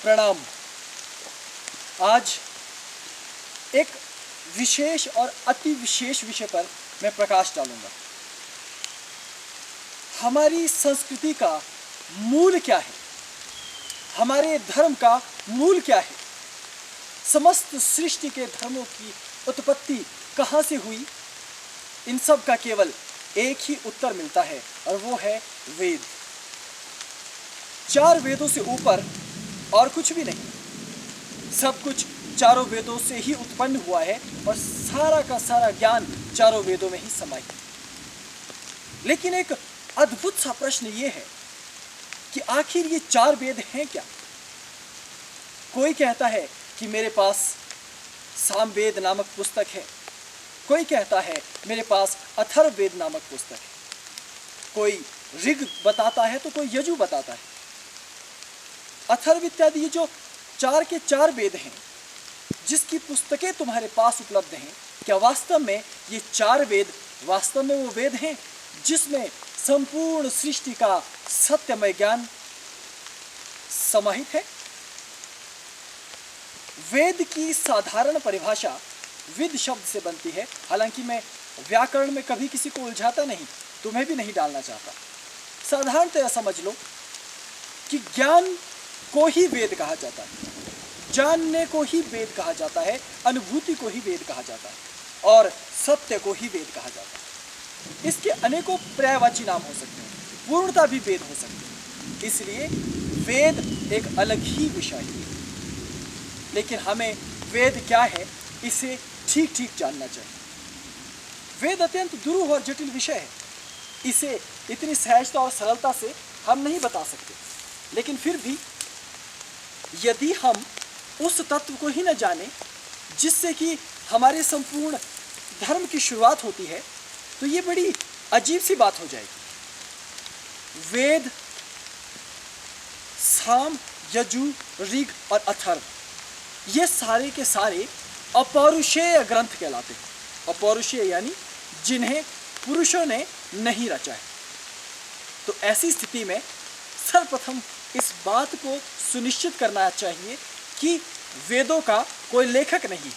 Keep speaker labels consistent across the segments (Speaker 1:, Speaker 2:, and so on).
Speaker 1: प्रणाम। आज एक विशेष और अति विशेष विषय पर मैं प्रकाश डालूंगा। हमारी संस्कृति का मूल क्या है, हमारे धर्म का मूल क्या है, समस्त सृष्टि के धर्मों की उत्पत्ति कहाँ से हुई, इन सब का केवल एक ही उत्तर मिलता है और वो है वेद। 4 वेदों से ऊपर और कुछ भी नहीं। सब कुछ चारों वेदों से ही उत्पन्न हुआ है और सारा का सारा ज्ञान चारों वेदों में ही समाहित है। लेकिन एक अद्भुत सा प्रश्न ये है कि आखिर ये 4 वेद हैं क्या? कोई कहता है कि मेरे पास सामवेद नामक पुस्तक है, कोई कहता है मेरे पास अथर्ववेद नामक पुस्तक है, कोई ऋग बताता है तो कोई यजु बताता है। अथर्व इत्यादि ये जो 4 के 4 वेद हैं, जिसकी पुस्तकें तुम्हारे पास उपलब्ध हैं, क्या वास्तव में ये 4 वेद वास्तव में वो वेद हैं जिसमें संपूर्ण सृष्टि का सत्यमय ज्ञान समाहित है? वेद की साधारण परिभाषा विद शब्द से बनती है। हालांकि मैं व्याकरण में कभी किसी को उलझाता नहीं, तुम्हें भी नहीं डालना चाहता। साधारणतया समझ लो कि ज्ञान को ही वेद कहा जाता है, जानने को ही वेद कहा जाता है, अनुभूति को ही वेद कहा जाता है और सत्य को ही वेद कहा जाता है। इसके अनेकों पर्यायवाची नाम हो सकते हैं, पूर्णता भी वेद हो सकती है। इसलिए वेद एक अलग ही विषय है। लेकिन हमें वेद क्या है इसे ठीक ठीक जानना चाहिए। वेद अत्यंत दुरूह और जटिल विषय है। इसे इतनी सहजता और सरलता से हम नहीं बता सकते। लेकिन फिर भी यदि हम उस तत्व को ही न जाने जिससे कि हमारे संपूर्ण धर्म की शुरुआत होती है, तो ये बड़ी अजीब सी बात हो जाएगी। वेद साम, यजु, ऋग और अथर्व ये सारे के सारे अपौरुषेय ग्रंथ कहलाते हैं। अपौरुषेय यानी जिन्हें पुरुषों ने नहीं रचा है। तो ऐसी स्थिति में सर्वप्रथम इस बात को सुनिश्चित करना चाहिए कि वेदों का कोई लेखक नहीं है,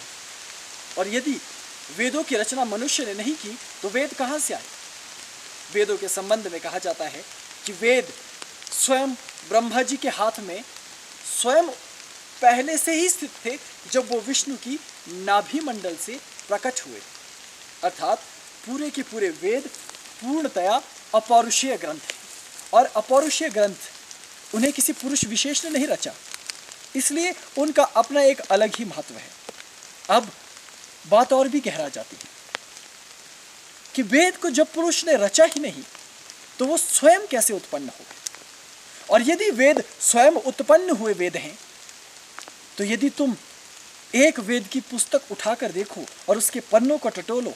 Speaker 1: और यदि वेदों की रचना मनुष्य ने नहीं की तो वेद कहाँ से आए? वेदों के संबंध में कहा जाता है कि वेद स्वयं ब्रह्मा जी के हाथ में स्वयं पहले से ही स्थित थे जब वो विष्णु की नाभि मंडल से प्रकट हुए। अर्थात पूरे के पूरे वेद पूर्णतया अपौरुषेय ग्रंथ हैं, और अपौरुषेय ग्रंथ उन्हें किसी पुरुष विशेष ने नहीं रचा, इसलिए उनका अपना एक अलग ही महत्व है। अब बात और भी गहरा जाती है कि वेद को जब पुरुष ने रचा ही नहीं तो वो स्वयं कैसे उत्पन्न हो गए? और यदि वेद स्वयं उत्पन्न हुए वेद हैं, तो यदि तुम एक वेद की पुस्तक उठाकर देखो और उसके पन्नों को टटोलो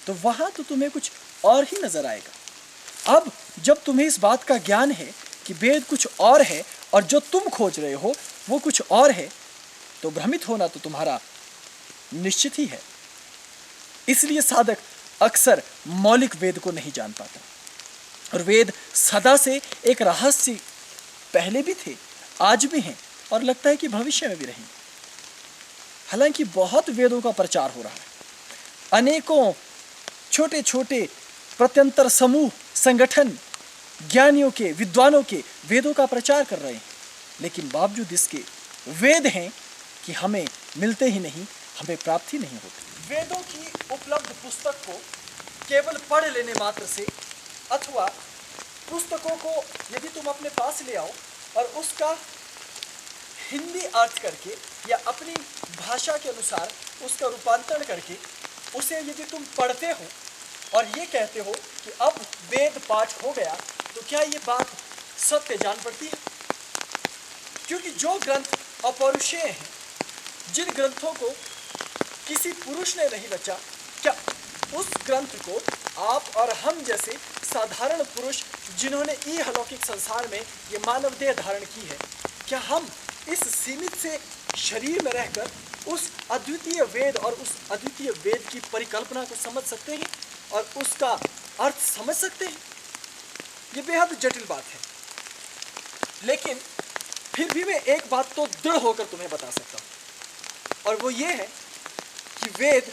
Speaker 1: तो वहां तो तुम्हें कुछ और ही नजर आएगा। अब जब तुम्हें इस बात का ज्ञान है कि वेद कुछ और है और जो तुम खोज रहे हो वो कुछ और है, तो भ्रमित होना तो तुम्हारा निश्चित ही है। इसलिए साधक अक्सर मौलिक वेद को नहीं जान पाता। और वेद सदा से एक रहस्य पहले भी थे, आज भी हैं और लगता है कि भविष्य में भी रहेंगे। हालांकि बहुत वेदों का प्रचार हो रहा है, अनेकों छोटे छोटे प्रत्यंतर समूह, संगठन ज्ञानियों के, विद्वानों के वेदों का प्रचार कर रहे हैं, लेकिन बावजूद इसके वेद हैं कि हमें मिलते ही नहीं, हमें प्राप्ति नहीं होती। वेदों की उपलब्ध पुस्तक को केवल पढ़ लेने मात्र से, अथवा पुस्तकों को यदि तुम अपने पास ले आओ और उसका हिंदी अर्थ करके या अपनी भाषा के अनुसार उसका रूपांतरण करके उसे यदि तुम पढ़ते हो और ये कहते हो कि अब वेद पाठ हो गया, तो क्या ये बात सत्य जान पड़ती है? क्योंकि जो ग्रंथ अपौरुषेय हैं, जिन ग्रंथों को किसी पुरुष ने नहीं रचा, क्या उस ग्रंथ को आप और हम जैसे साधारण पुरुष जिन्होंने इहलौकिक संसार में ये मानव देह धारण की है, क्या हम इस सीमित से शरीर में रहकर उस अद्वितीय वेद और उस अद्वितीय वेद की परिकल्पना को समझ सकते हैं और उसका अर्थ समझ सकते हैं? ये बेहद जटिल बात है। लेकिन फिर भी मैं एक बात तो दृढ़ होकर तुम्हें बता सकता हूं, और वो ये है कि वेद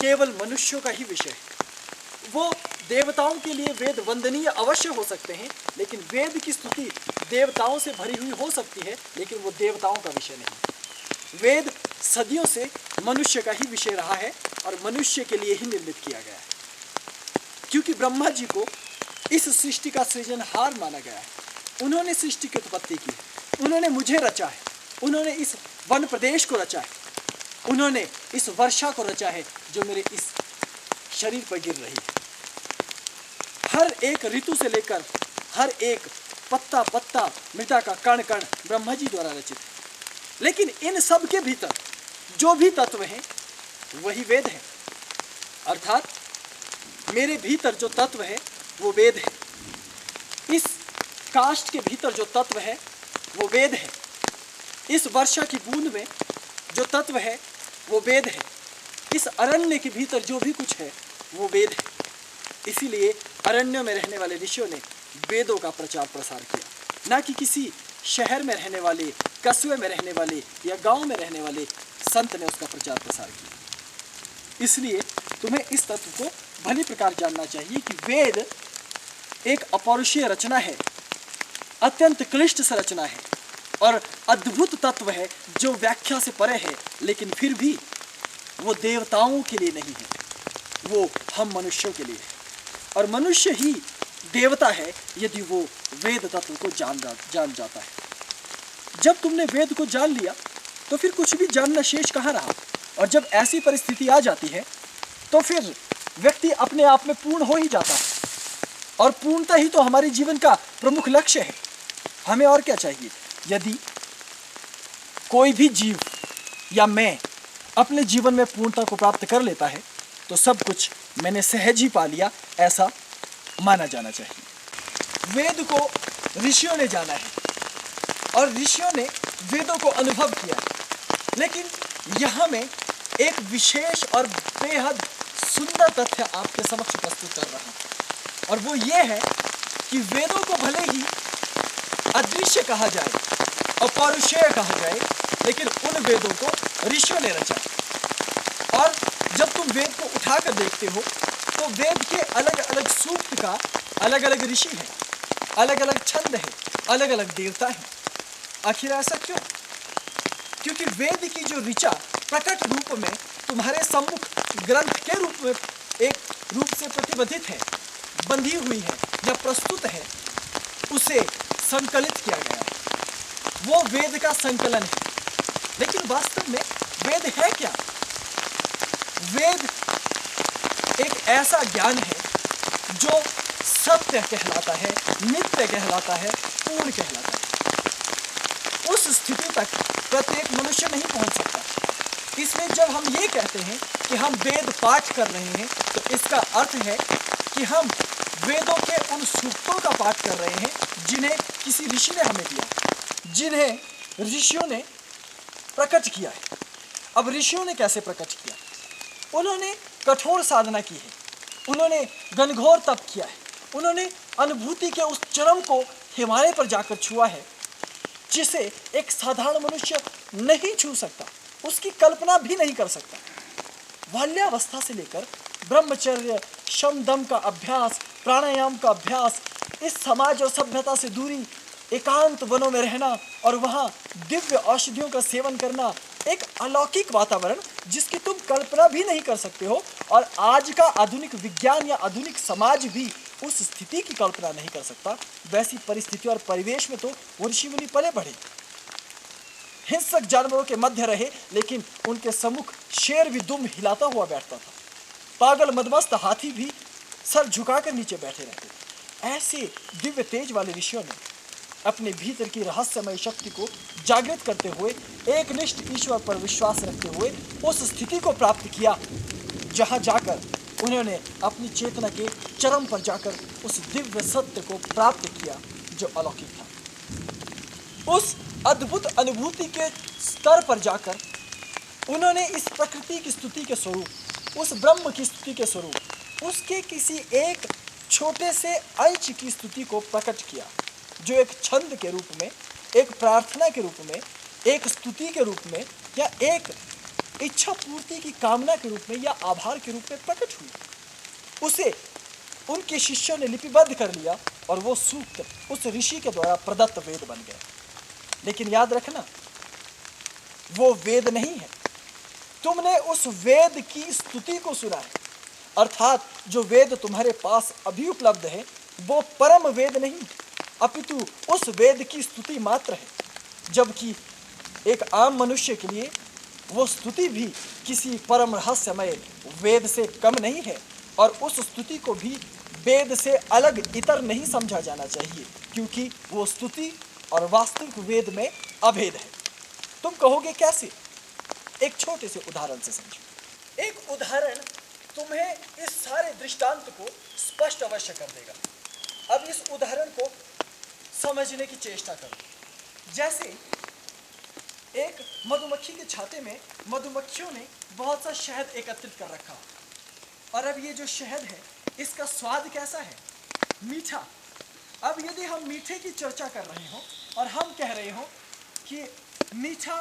Speaker 1: केवल मनुष्यों का ही विषय है। वो देवताओं के लिए वेद वंदनीय अवश्य हो सकते हैं, लेकिन वेद की स्तुति देवताओं से भरी हुई हो सकती है, लेकिन वो देवताओं का विषय नहीं। वेद सदियों से मनुष्य का ही विषय रहा है और मनुष्य के लिए ही निर्मित किया गया है, क्योंकि ब्रह्मा जी को इस सृष्टि का सृजनहार माना गया है। उन्होंने सृष्टि की उत्पत्ति की, उन्होंने मुझे रचा है, उन्होंने इस वन प्रदेश को रचा है, उन्होंने इस वर्षा को रचा है जो मेरे इस शरीर पर गिर रही है। हर एक ऋतु से लेकर हर एक पत्ता पत्ता, मृदा का कण कण ब्रह्मा जी द्वारा रचित है। लेकिन इन सब के भीतर जो भी तत्व हैं वही वेद है, अर्थात मेरे भीतर जो तत्व है वो वेद है। इस काष्ठ के भीतर जो तत्व है वो वेद है। इस वर्षा की बूंद में जो तत्व है वो वेद है। इस अरण्य के भीतर जो भी कुछ है वो वेद है। इसीलिए अरण्य में रहने वाले ऋषियों ने वेदों का प्रचार प्रसार किया, ना कि किसी शहर में रहने वाले, कस्बे में रहने वाले या गांव में रहने वाले संत ने उसका प्रचार प्रसार किया। इसलिए तुम्हें इस तत्व को भली प्रकार जानना चाहिए कि वेद एक अपौरुषीय रचना है, अत्यंत क्लिष्ट संरचना है और अद्भुत तत्व है जो व्याख्या से परे है, लेकिन फिर भी वो देवताओं के लिए नहीं है, वो हम मनुष्यों के लिए है। और मनुष्य ही देवता है यदि वो वेद तत्व को जान जाता है। जब तुमने वेद को जान लिया तो फिर कुछ भी जानना शेष कहाँ रहा। और जब ऐसी परिस्थिति आ जाती है तो फिर व्यक्ति अपने आप में पूर्ण हो ही जाता है, और पूर्णता ही तो हमारे जीवन का प्रमुख लक्ष्य है। हमें और क्या चाहिए? यदि कोई भी जीव या मैं अपने जीवन में पूर्णता को प्राप्त कर लेता है तो सब कुछ मैंने सहज ही पा लिया, ऐसा माना जाना चाहिए। वेद को ऋषियों ने जाना है और ऋषियों ने वेदों को अनुभव किया है, लेकिन यहाँ मैं एक विशेष और बेहद सुंदर तथ्य आपके समक्ष प्रस्तुत कर रहा हूँ, और वो ये है कि वेदों को भले ही अदृश्य कहा जाए, अपौरुषेय कहा जाए, लेकिन उन वेदों को ऋषियों ने रचा। और जब तुम वेद को उठाकर देखते हो तो वेद के अलग अलग सूक्त का अलग अलग ऋषि है, अलग अलग छंद है, अलग अलग देवता है। आखिर ऐसा क्यों? क्योंकि वेद की जो ऋचा प्रकट रूप में तुम्हारे सम्मुख ग्रंथ के रूप में एक रूप से प्रतिबद्धित है, बंधी हुई है या प्रस्तुत है, उसे संकलित किया गया है। वो वेद का संकलन है। लेकिन वास्तव में वेद है क्या? वेद एक ऐसा ज्ञान है जो सत्य कहलाता है, नित्य कहलाता है, पूर्ण कहलाता है। उस स्थिति तक प्रत्येक मनुष्य नहीं पहुंच सकता। इसलिए जब हम ये कहते हैं कि हम वेद पाठ कर रहे हैं तो इसका अर्थ है कि हम वेदों के उन सूक्तों का पाठ कर रहे हैं जिन्हें किसी ऋषि ने हमें दिया, जिन्हें ऋषियों ने प्रकट किया है। अब ऋषियों ने कैसे प्रकट किया? उन्होंने कठोर साधना की है, उन्होंने घनघोर तप किया है, उन्होंने अनुभूति के उस चरम को हिमालय पर जाकर छुआ है जिसे एक साधारण मनुष्य नहीं छू सकता, उसकी कल्पना भी नहीं कर सकता। बाल्यावस्था से लेकर ब्रह्मचर्य, शम दम का अभ्यास, प्राणायाम का अभ्यास, इस समाज और सभ्यता से दूरी, एकांत वनों में रहना और वहाँ दिव्य औषधियों का सेवन करना, एक अलौकिक वातावरण जिसकी तुम कल्पना भी नहीं कर सकते हो। और आज का आधुनिक विज्ञान या आधुनिक समाज भी उस स्थिति की कल्पना नहीं कर सकता। वैसी परिस्थिति और परिवेश में तो वो ऋषि मुनि पले बढ़े, हिंसक जानवरों के मध्य रहे, लेकिन उनके सम्मुख शेर भी दुम हिलाता हुआ बैठता था, पागल मदमस्त हाथी भी सर झुकाकर नीचे बैठे रहते। ऐसे दिव्य तेज वाले ऋषियों ने अपने भीतर की रहस्यमय शक्ति को जागृत करते हुए, एकनिष्ठ ईश्वर पर विश्वास रखते हुए उस स्थिति को प्राप्त किया जहां जाकर उन्होंने अपनी चेतना के चरम पर जाकर उस दिव्य सत्य को प्राप्त किया जो अलौकिक था। उस अद्भुत अनुभूति के स्तर पर जाकर उन्होंने इस प्रकृति की स्तुति के स्वरूप, उस ब्रह्म की स्तुति के स्वरूप, उसके किसी एक छोटे से अंश की स्तुति को प्रकट किया जो एक छंद के रूप में एक प्रार्थना के रूप में, एक स्तुति के रूप में, या एक इच्छा पूर्ति की कामना के रूप में, या आभार के रूप में प्रकट हुई। उसे उनके शिष्यों ने लिपिबद्ध कर लिया और वो सूक्त उस ऋषि के द्वारा प्रदत्त वेद बन गए। लेकिन याद रखना, वो वेद नहीं है। तुमने उस वेद की स्तुति को सुना है, अर्थात जो वेद तुम्हारे पास अभी उपलब्ध है वो परम वेद नहीं, अपितु उस वेद की स्तुति मात्र है। जबकि एक आम मनुष्य के लिए वो स्तुति भी किसी परम रहस्यमय वेद से कम नहीं है, और उस स्तुति को भी वेद से अलग इतर नहीं समझा जाना चाहिए, क्योंकि वो स्तुति और वास्तविक वेद में अभेद है। तुम कहोगे कैसे? एक छोटे से उदाहरण से समझो। एक उदाहरण तुम्हें इस सारे दृष्टांत को स्पष्ट अवश्य कर देगा। अब इस उदाहरण को समझने की चेष्टा करो। जैसे एक मधुमक्खी के छाते में मधुमक्खियों ने बहुत सा शहद एकत्रित कर रखा, और अब ये जो शहद है इसका स्वाद कैसा है? मीठा। अब यदि हम मीठे की चर्चा कर रहे हो और हम कह रहे हो कि मीठा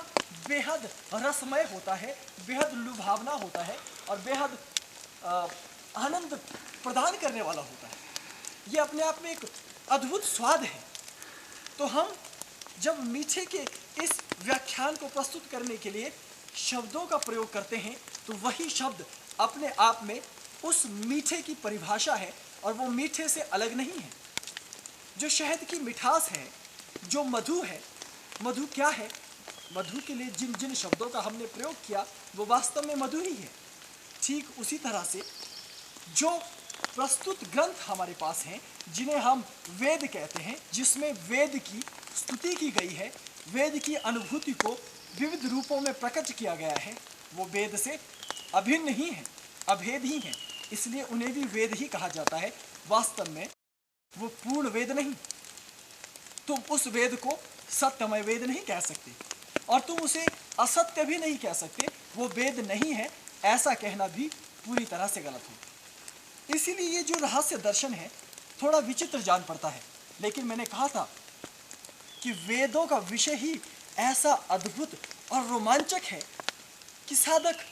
Speaker 1: बेहद रसमय होता है, बेहद लुभावना होता है और बेहद आनंद प्रदान करने वाला होता है, ये अपने आप में एक अद्भुत स्वाद है, तो हम जब मीठे के इस व्याख्यान को प्रस्तुत करने के लिए शब्दों का प्रयोग करते हैं तो वही शब्द अपने आप में उस मीठे की परिभाषा है, और वो मीठे से अलग नहीं है। जो शहद की मिठास है, जो मधु है, मधु क्या है? मधु के लिए जिन जिन शब्दों का हमने प्रयोग किया वो वास्तव में मधु ही है। ठीक उसी तरह से जो प्रस्तुत ग्रंथ हमारे पास हैं, जिन्हें हम वेद कहते हैं, जिसमें वेद की स्तुति की गई है, वेद की अनुभूति को विविध रूपों में प्रकट किया गया है, वो वेद से अभिन्न ही है, अभेद ही है, इसलिए उन्हें भी वेद ही कहा जाता है। वास्तव में वो पूर्ण वेद नहीं। तुम उस वेद को सत्यमय वेद नहीं कह सकते, और तुम उसे असत्य भी नहीं कह सकते। वो वेद नहीं है, ऐसा कहना भी पूरी तरह से गलत हो। इसीलिए ये जो रहस्य दर्शन है थोड़ा विचित्र जान पड़ता है, लेकिन मैंने कहा था कि वेदों का विषय ही ऐसा अद्भुत और रोमांचक है कि साधक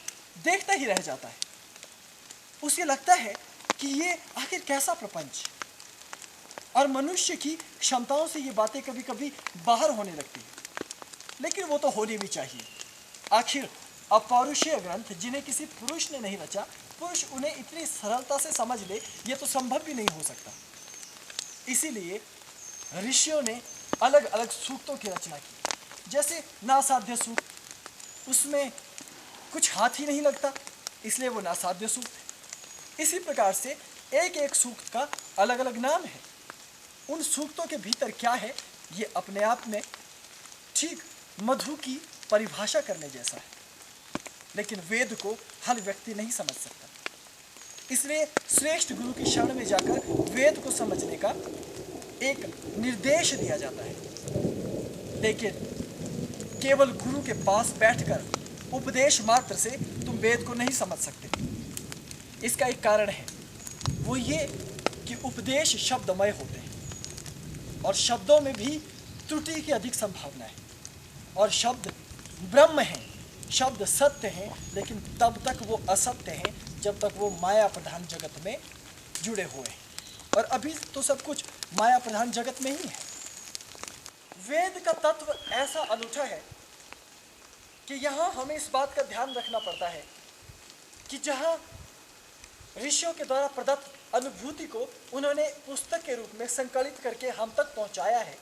Speaker 1: देखता ही रह जाता है। उसे लगता है कि ये आखिर कैसा प्रपंच, और मनुष्य की क्षमताओं से ये बातें कभी कभी बाहर होने लगती है, लेकिन वो तो होनी भी चाहिए। आखिर अपौरुषीय ग्रंथ जिन्हें किसी पुरुष ने नहीं रचा, पुरुष उन्हें इतनी सरलता से समझ ले, ये तो संभव भी नहीं हो सकता। इसीलिए ऋषियों ने अलग अलग सूक्तों की रचना की। जैसे नासाध्य सूक्त, उसमें कुछ हाथ ही नहीं लगता, इसलिए वो नासाध्य सूक्त है। इसी प्रकार से एक एक सूक्त का अलग अलग नाम है। उन सूक्तों के भीतर क्या है, ये अपने आप में ठीक मधु की परिभाषा करने जैसा है, लेकिन वेद को हर व्यक्ति नहीं समझ सकता। इसलिए श्रेष्ठ गुरु की शरण में जाकर वेद को समझने का एक निर्देश दिया जाता है, लेकिन केवल गुरु के पास बैठकर उपदेश मात्र से तुम वेद को नहीं समझ सकते। इसका एक कारण है, वो ये कि उपदेश शब्दमय होते हैं और शब्दों में भी त्रुटि की अधिक संभावना है, और शब्द ब्रह्म हैं, शब्द सत्य हैं, लेकिन तब तक वो असत्य हैं जब तक वो माया प्रधान जगत में जुड़े हुए हैं, और अभी तो सब कुछ माया प्रधान जगत में ही है। वेद का तत्व ऐसा अनूठा है कि यहाँ हमें इस बात का ध्यान रखना पड़ता है कि जहाँ ऋषियों के द्वारा प्रदत्त अनुभूति को उन्होंने पुस्तक के रूप में संकलित करके हम तक पहुँचाया है,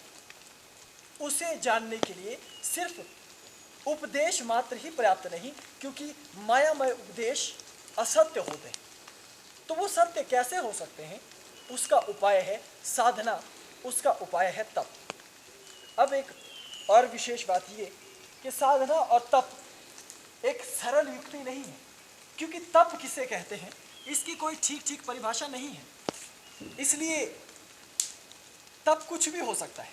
Speaker 1: उसे जानने के लिए सिर्फ उपदेश मात्र ही पर्याप्त नहीं, क्योंकि मायामय उपदेश असत्य होते हैं। तो वो सत्य कैसे हो सकते हैं, उसका उपाय है साधना, उसका उपाय है तप। अब एक और विशेष बात ये कि साधना और तप एक सरल युक्ति नहीं है, क्योंकि तप किसे कहते हैं इसकी कोई ठीक ठीक परिभाषा नहीं है। इसलिए तप कुछ भी हो सकता है।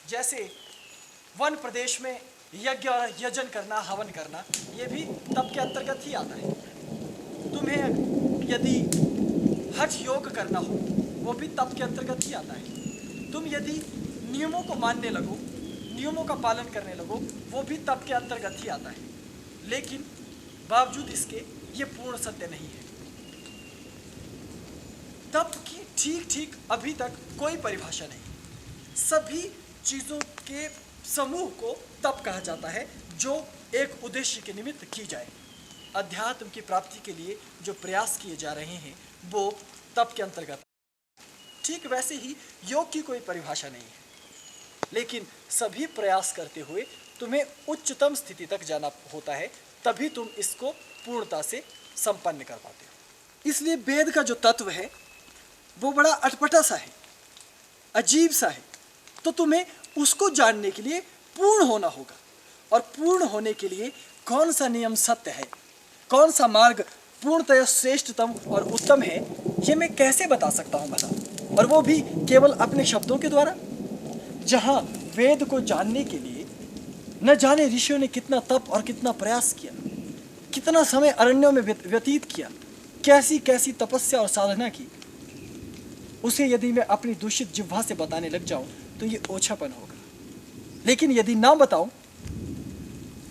Speaker 1: जैसे वन प्रदेश में यज्ञ और यजन करना, हवन करना, ये भी तप के अंतर्गत ही आता है। तुम्हें यदि हठ योग करना हो, वो भी तप के अंतर्गत ही आता है। तुम यदि नियमों को मानने लगो नियमों का पालन करने लगो, वो भी तप के अंतर्गत ही आता है। लेकिन बावजूद इसके ये पूर्ण सत्य नहीं है। तप की ठीक ठीक अभी तक कोई परिभाषा नहीं। सभी चीजों के समूह को तप कहा जाता है जो एक उद्देश्य के निमित्त की जाए। अध्यात्म की प्राप्ति के लिए जो प्रयास किए जा रहे हैं वो तप के अंतर्गत। ठीक वैसे ही योग की कोई परिभाषा नहीं है, लेकिन सभी प्रयास करते हुए तुम्हें उच्चतम स्थिति तक जाना होता है, तभी तुम इसको पूर्णता से संपन्न कर पाते हो। इसलिए वेद का जो तत्व है वो बड़ा अटपटा सा है, अजीब सा है। तो तुम्हें उसको जानने के लिए पूर्ण होना होगा, और पूर्ण होने के लिए कौन सा नियम सत्य है, कौन सा मार्ग पूर्णतः श्रेष्ठतम और उत्तम है, ये मैं कैसे बता सकता हूँ भला, और वो भी केवल अपने शब्दों के द्वारा। जहाँ वेद को जानने के लिए न जाने ऋषियों ने कितना तप और कितना प्रयास किया, कितना समय अरण्यों में व्यतीत किया, कैसी कैसी तपस्या और साधना की, उसे यदि मैं अपनी दूषित जिह्वा से बताने लग जाऊं तो ये ओछापन होगा। लेकिन यदि ना बताऊं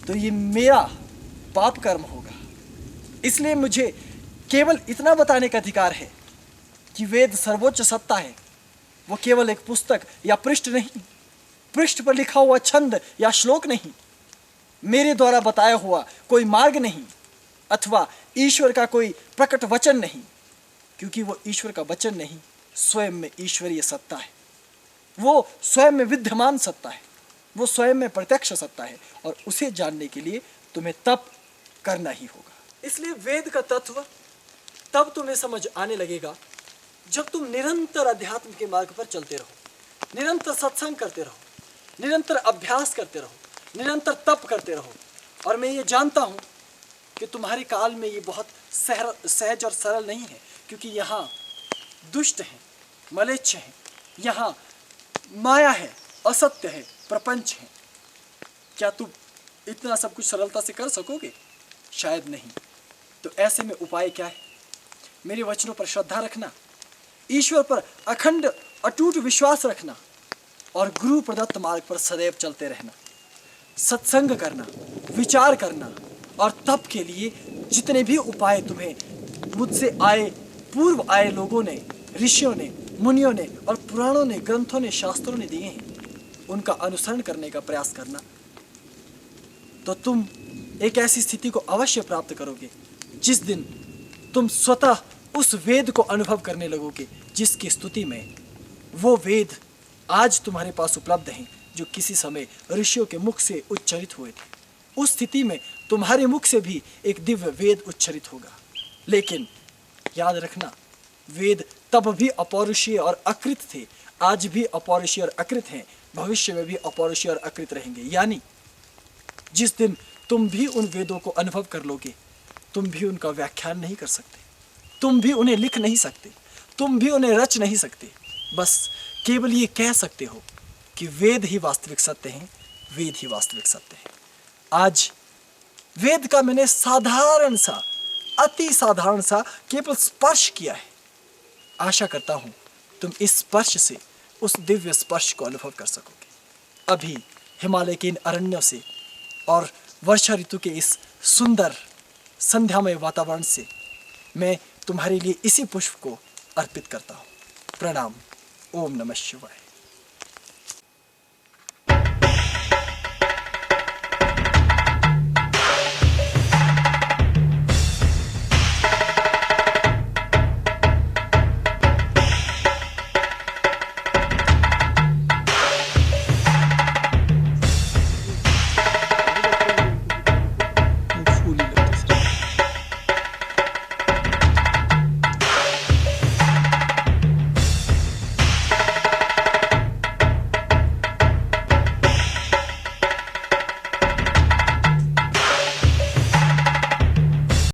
Speaker 1: तो ये मेरा पाप कर्म होगा। इसलिए मुझे केवल इतना बताने का अधिकार है कि वेद सर्वोच्च सत्ता है। वो केवल एक पुस्तक या पृष्ठ नहीं, पृष्ठ पर लिखा हुआ छंद या श्लोक नहीं, मेरे द्वारा बताया हुआ कोई मार्ग नहीं, अथवा ईश्वर का कोई प्रकट वचन नहीं, क्योंकि वो ईश्वर का वचन नहीं, स्वयं में ईश्वरीय सत्ता है। वो स्वयं में विद्यमान सत्ता है, वो स्वयं में प्रत्यक्ष सत्ता है, और उसे जानने के लिए तुम्हें तप करना ही होगा। इसलिए वेद का तत्व तब तुम्हें समझ आने लगेगा जब तुम निरंतर अध्यात्म के मार्ग पर चलते रहो, निरंतर सत्संग करते रहो, निरंतर अभ्यास करते रहो, निरंतर तप करते रहो। और मैं ये जानता हूँ कि तुम्हारे काल में ये बहुत सहज और सरल नहीं है, क्योंकि यहाँ दुष्ट हैं, मलेच्छ हैं, यहाँ माया है, असत्य है, प्रपंच है। क्या तुम इतना सब कुछ सरलता से कर सकोगे? शायद नहीं। तो ऐसे में उपाय क्या है? मेरे वचनों पर श्रद्धा रखना, ईश्वर पर अखंड अटूट विश्वास रखना, और गुरु प्रदत्त मार्ग पर सदैव चलते रहना, सत्संग करना, विचार करना, और तप के लिए जितने भी उपाय तुम्हें मुझसे आए, पूर्व आए लोगों ने, ऋषियों ने, मुनियों ने और पुराणों ने, ग्रंथों ने, शास्त्रों ने दिए हैं, उनका अनुसरण करने का प्रयास करना। तो तुम एक ऐसी स्थिति को अवश्य प्राप्त करोगे जिस दिन तुम स्वतः उस वेद को अनुभव करने लगोगे जिसकी स्तुति में वो वेद आज तुम्हारे पास उपलब्ध हैं, जो किसी समय ऋषियों के मुख से उच्चरित हुए थे। उस स्थिति में तुम्हारे मुख से भी एक दिव्य वेद उच्चरित होगा। लेकिन याद रखना, वेद तब भी अपौरुषीय और अकृत थे, आज भी अपौरुषीय और अकृत हैं, भविष्य में भी अपौरुषीय और अकृत रहेंगे। यानी जिस दिन तुम भी उन वेदों को अनुभव कर लोगे, तुम भी उनका व्याख्यान नहीं कर सकते, तुम भी उन्हें लिख नहीं सकते, तुम भी उन्हें रच नहीं सकते। बस केवल ये कह सकते हो कि वेद ही वास्तविक सत्य हैं, वेद ही वास्तविक सत्य हैं। आज वेद का मैंने साधारण सा, अति साधारण सा केवल स्पर्श किया है। आशा करता हूं तुम इस स्पर्श से उस दिव्य स्पर्श को अनुभव कर सकोगे। अभी हिमालय के इन अरण्यों से और वर्षा ऋतु के इस सुंदर संध्यामय वातावरण से मैं तुम्हारे लिए इसी पुष्प को अर्पित करता हूँ। प्रणाम। ओम नमः शिवाय।